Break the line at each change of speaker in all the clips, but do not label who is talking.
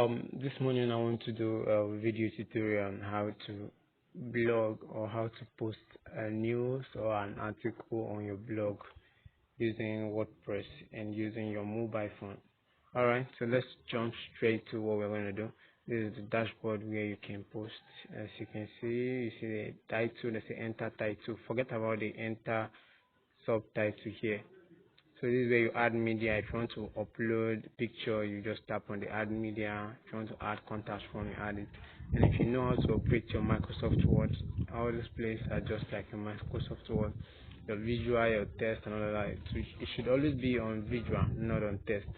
This morning I want to do a video tutorial on how to blog or how to post a news or an article on your blog using WordPress and using your mobile phone. Alright, so let's jump straight to what we're going to do. This is the dashboard where you can post. As you can see, you see the title, let's say enter title. Forget about the enter subtitle here. So this is where you add media. If you want to upload picture, you just tap on the add media. If you want to add contact form, you add it. And if you know how to operate your Microsoft Word, all these places are just like your Microsoft Word. Your visual, your text, and all of that. So it should always be on visual, not on text.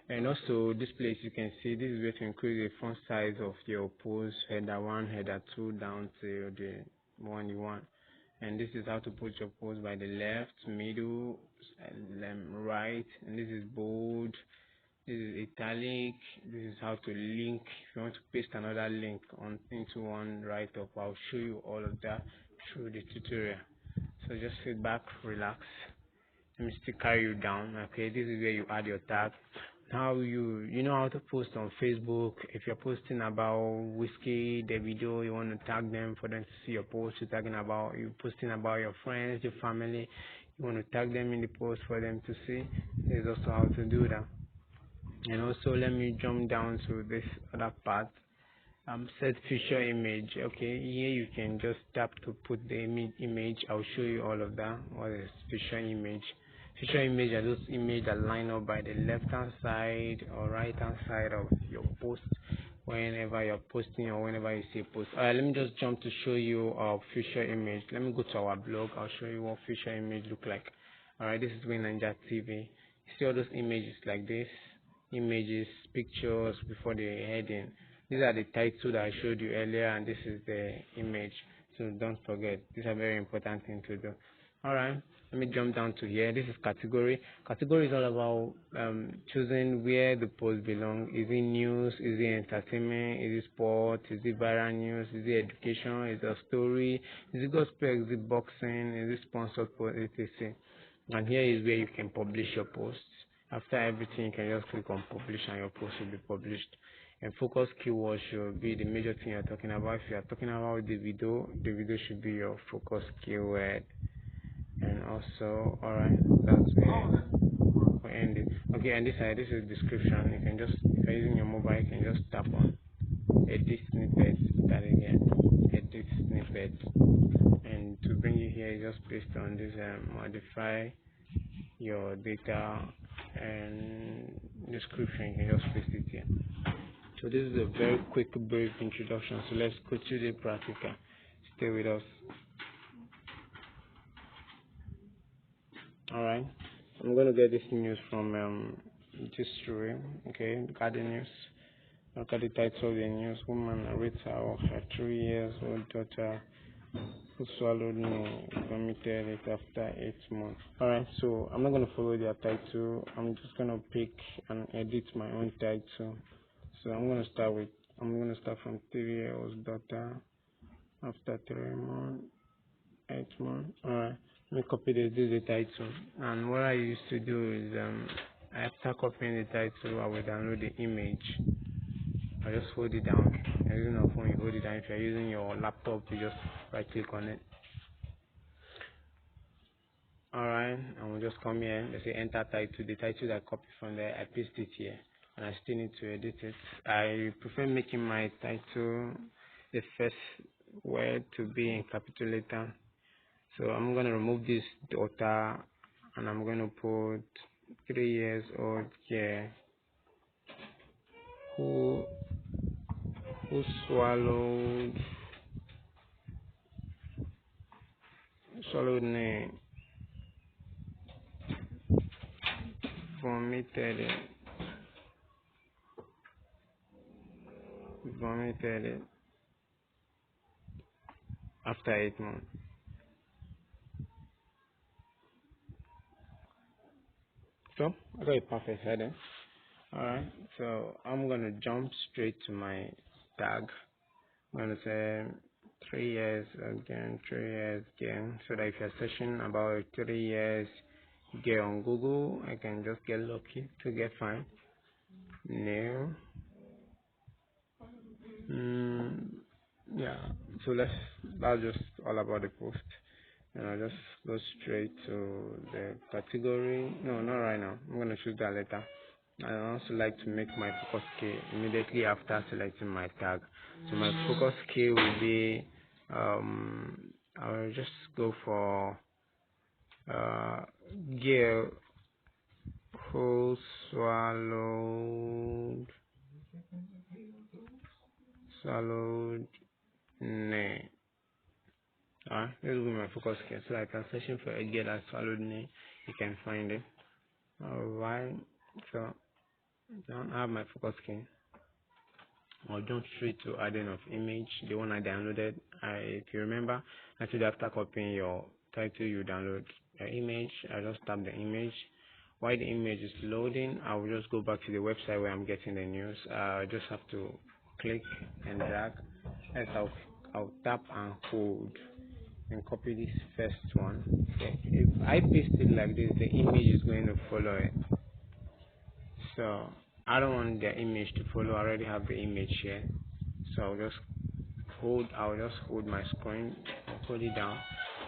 And also this place you can see this is where to increase the font size of your post, header 1, header 2 down to the one you want. And this is how to put your post by the left, middle, right, and this is bold, this is italic. This is how to link. If you want to paste another link on into one write-up, I'll show you all of that through the tutorial. So just sit back, relax. Let me still carry you down. Okay, this is where you add your tag. Now you know how to post on Facebook. If you're posting about whiskey, the video, you want to tag them for them to see your post. You're posting about your friends, your family, you want to tag them in the post for them to see. There's also how to do that. And also let me jump down to this other part. Set feature image. Okay, here you can just tap to put the image. I'll show you all of that. What is feature image? Feature image are those images that line up by the left hand side or right hand side of your post whenever you're posting or whenever you see a post. Alright, let me just jump to show you our feature image. Let me go to our blog. I'll show you what feature image look like. Alright, this is Ninja TV. You see all those images like this, images, pictures before the heading. These are the title that I showed you earlier, and this is the image. So don't forget, these are very important things to do. Alright, let me jump down to here. This is category. Category is all about choosing where the post belongs. Is it news? Is it entertainment? Is it sport? Is it viral news? Is it education? Is it a story? Is it gospel? Is it boxing? Is it sponsored post? etc. And here is where you can publish your posts. After everything, you can just click on publish and your post will be published. And focus keywords should be the major thing you're talking about. If you're talking about the video should be your focus keyword. And also, alright, that's where we end it. Okay, and this is description. You can just, if you're using your mobile, you can just tap on edit snippet, that again, edit snippet. And to bring you here, you just paste on this modify your data and description. You can just paste it here. So this is a very quick, brief introduction. So let's go to the practical. Stay with us. Alright, I'm going to get this news from history. Okay, look at the news. Look at the title of the news. Woman narrates how her 3 years old daughter who swallowed me vomited it after 8 months. Alright, so I'm not going to follow their title. I'm just going to pick and edit my own title. So I'm going to start from 3-year-old daughter after 3 months, 8 months. Alright, let me copy this. This is the title. And what I used to do is after copying the title, I will download the image. I just hold it down. If you're using your phone, you hold it down. If you're using your laptop, you just right click on it. Alright, and we'll just come here. Let's say enter title. The title that I copied from there, I paste it here. And I still need to edit it. I prefer making my title the first word to be in capital letter. So I'm going to remove this daughter and I'm going to put 3 years old here who swallowed me, vomited it after 8 months. So I got a perfect heading. Alright, so I'm gonna jump straight to my tag. I'm gonna say 3 years again, 3 years again, so that if you're searching about 3 years get on Google, I can just get lucky to get fine. New Mm, yeah. So that's just all about the post. And I'll just go straight to the category. No, not right now. I'm gonna choose that later. I also like to make my focus key immediately after selecting my tag. So my focus key will be I'll just go for uh gear who swallowed nay. This will be my focus key. So I can searching for a gear that swallowed nay. You can find it. Alright. So don't have my focus key. I'll jump straight to adding of image, the one I downloaded. If you remember, actually after copying your title, you download the image. I just tap the image. While the image is loading, I will just go back to the website where I'm getting the news. I just have to click and drag. As I'll tap and hold and copy this first one. Okay. If I paste it like this, the image is going to follow it. So I don't want the image to follow. I already have the image here. So I'll just hold my screen, hold it down,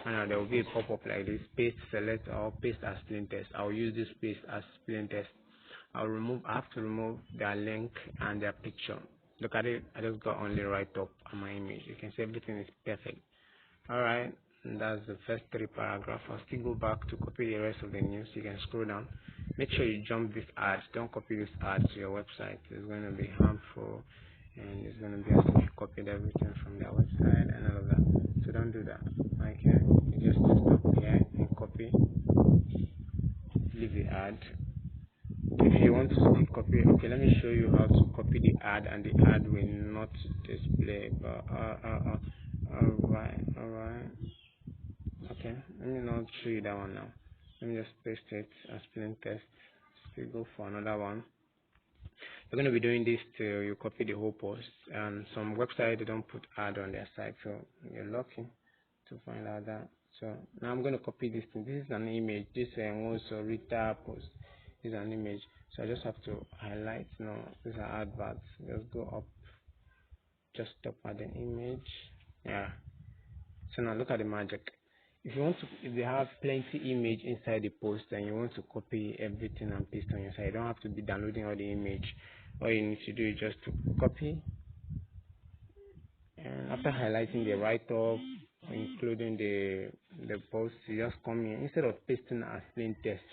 and there will be a pop-up like this: paste, select, or paste as plain text. I'll use this paste as plain text. I have to remove their link and their picture. Look at it. I just got only right up on my image. You can see everything is perfect. Alright, that's the first three paragraphs. I'll still go back to copy the rest of the news. You can scroll down. Make sure you jump this ad. Don't copy this ad to your website. It's going to be harmful, and it's going to be as if you copied everything from their website and all of that. So don't do that. Okay, you just stop here and copy. Leave the ad. If you want to still copy, okay, let me show you how to copy the ad, and the ad will not display. But alright. Okay, let me not show you that one now. Let me just paste it as plain text. Still go for another one. You're going to be doing this till you copy the whole post. And some websites they don't put ad on their site, so you're lucky to find out that. So now I'm going to copy this thing. This is an image. This also Rita post is an image. So I just have to highlight. No, these are adverts. Just go up. Just stop at the image. Yeah. So now look at the magic. If they have plenty image inside the post and you want to copy everything and paste on your site, you don't have to be downloading all the image. All you need to do is just to copy, and after highlighting the write-up, including the post, you just come here instead of pasting as plain text.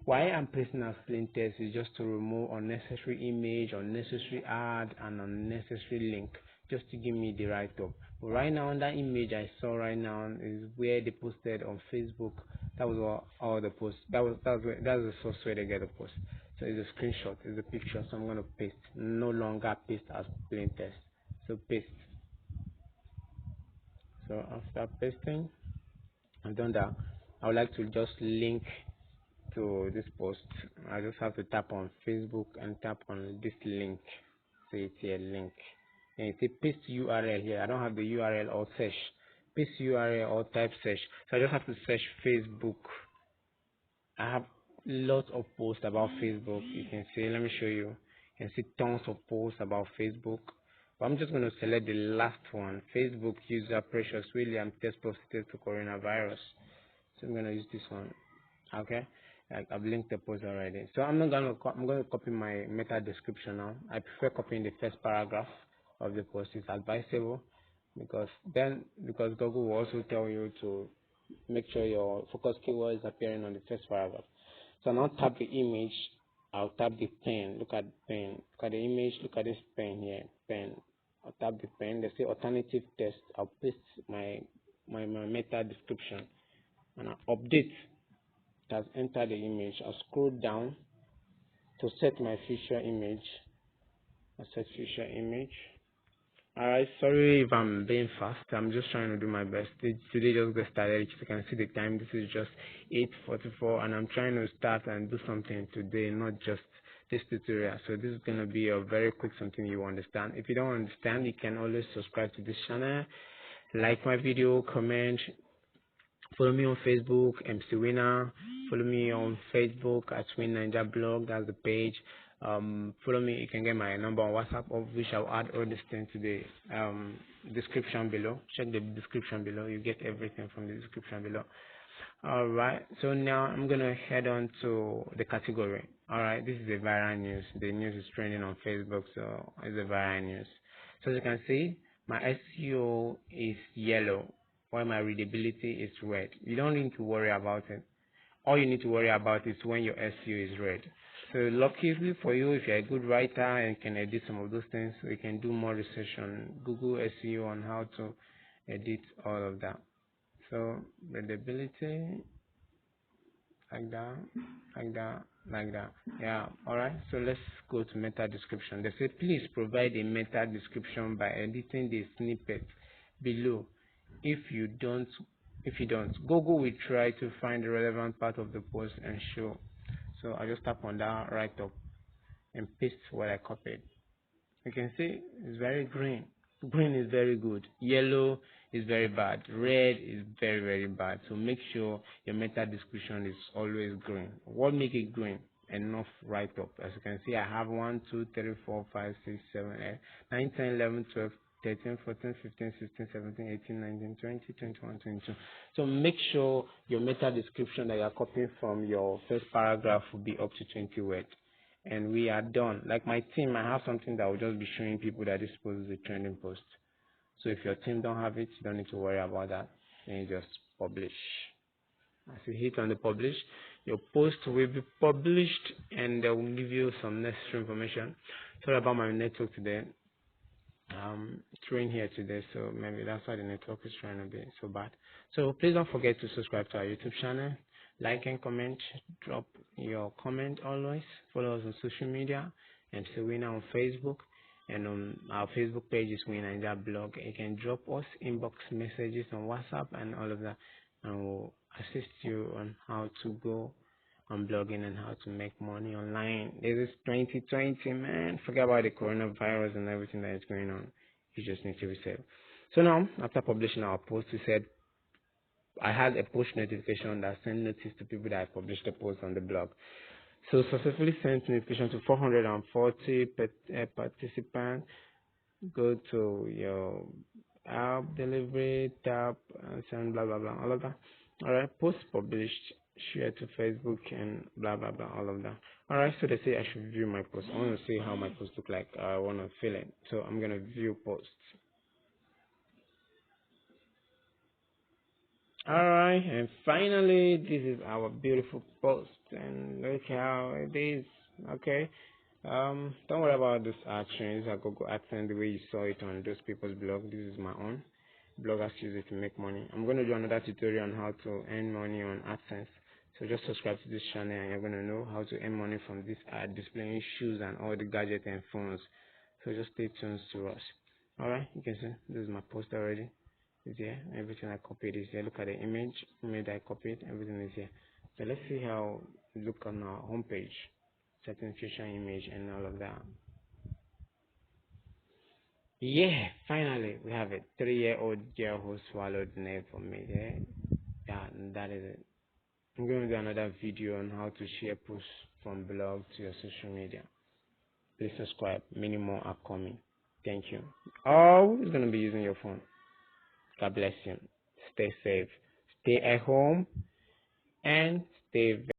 Why I'm pasting as plain text is just to remove unnecessary image, unnecessary ad, and unnecessary link, just to give me the write-up. But right now, that image I saw right now is where they posted on Facebook. That was all the posts. That's the source where they get the post. So it's a screenshot, it's a picture. So I'm gonna paste. No longer paste as plain text. So paste. So after pasting, I've done that. I would like to just link to this post. I just have to tap on Facebook and tap on this link. So it's a link. And it's a paste URL here. I don't have the URL or search. Paste URL or type search. So I just have to search Facebook. I have lots of posts about Facebook. You can see, let me show you. You can see tons of posts about Facebook. But I'm just going to select the last one. Facebook user Precious William test positive to coronavirus. So I'm going to use this one. Okay, like I've linked the post already. So I'm going to copy my meta description now. I prefer copying the first paragraph of the post. It's advisable because Google will also tell you to make sure your focus keyword is appearing on the first paragraph. So now tap the image. I'll tap the pen. Look at pen. Look at the image. Look at this pen here. Pen. I'll tap the pen. They say alternative text. I'll paste my meta description and I'll update. It has entered the image. I'll scroll down to set my future image. I set future image. Alright, sorry if I'm being fast. I'm just trying to do my best. Today just got started. You can see the time. This is just 8:44, and I'm trying to start and do something today, not just this tutorial. So this is gonna be a very quick something you understand. If you don't understand, you can always subscribe to this channel, like my video, comment. Follow me on Facebook, MC Winner. Follow me on Facebook at Win Ninja Blog. That's the page. Follow me. You can get my number on WhatsApp, of which I'll add all these things to the description below. Check the description below. You get everything from the description below. All right, so now I'm gonna head on to the category. All right, this is a viral news. The news is trending on Facebook, so it's a viral news. So as you can see, my SEO is yellow while my readability is red. You don't need to worry about it. All you need to worry about is when your SEO is red. So luckily for you, if you're a good writer and can edit some of those things, we can do more research on Google SEO on how to edit all of that. So readability, like that, like that, like that. Yeah, all right. So let's go to meta description. They say please provide a meta description by editing the snippet below. If you don't, Google will try to find the relevant part of the post and show. So I just tap on that right up and paste what I copied. You can see it's very green. Green is very good. Yellow is very bad. Red is very, very bad. So make sure your meta description is always green. What make it green? Enough right up. As you can see, I have 1, 2, 3, 4, 5, 6, 7, 8, 9, 10, 11, 12, 13, 14, 15, 16, 17, 18, 19, 20, 21, 22. So make sure your meta description that you are copying from your first paragraph will be up to 20 words. And we are done. Like my team, I have something that will just be showing people that this post is a trending post. So if your team don't have it, you don't need to worry about that. Then you just publish. As you hit on the publish, your post will be published and they will give you some necessary information. Sorry about my network today. It's rain here today, so maybe that's why the network is trying to be so bad. So please don't forget to subscribe to our YouTube channel, like and comment, drop your comment always, follow us on social media, and so we're now on Facebook, and on our Facebook page is WinNiger blog. You can drop us inbox messages on WhatsApp and all of that, and we'll assist you on how to go on blogging and how to make money online. This is 2020, man. Forget about the coronavirus and everything that is going on. You just need to reset. So now, after publishing our post, we said I had a push notification that sent notice to people that I published a post on the blog. So successfully sent notification to 440 participants. Go to your app delivery tab and send blah blah blah, all of that. All right, post published, share to Facebook and blah blah blah, all of that. All right, so they say I should view my post. I want to see how my post look like. I want to fill it, so I'm gonna view posts. All right, and finally, this is our beautiful post, and look how it is. Okay. Don't worry about this AdSense. I Google AdSense the way you saw it on those people's blog. This is my own. Bloggers use it to make money. I'm going to do another tutorial on how to earn money on AdSense. So just subscribe to this channel and you're going to know how to earn money from this ad displaying shoes and all the gadgets and phones. So just stay tuned to us. Alright, you can see this is my post already. It's here. Everything I copied is here. Look at the image I copied. Everything is here. So let's see how it look on our homepage. Certain future image and all of that. Yeah, finally we have a 3-year-old girl who swallowed name for me. Yeah, that is it. I'm going to do another video on how to share posts from blog to your social media. Please subscribe. Many more are coming. Thank you. Always going to be using your phone. God bless you. Stay safe. Stay at home and stay very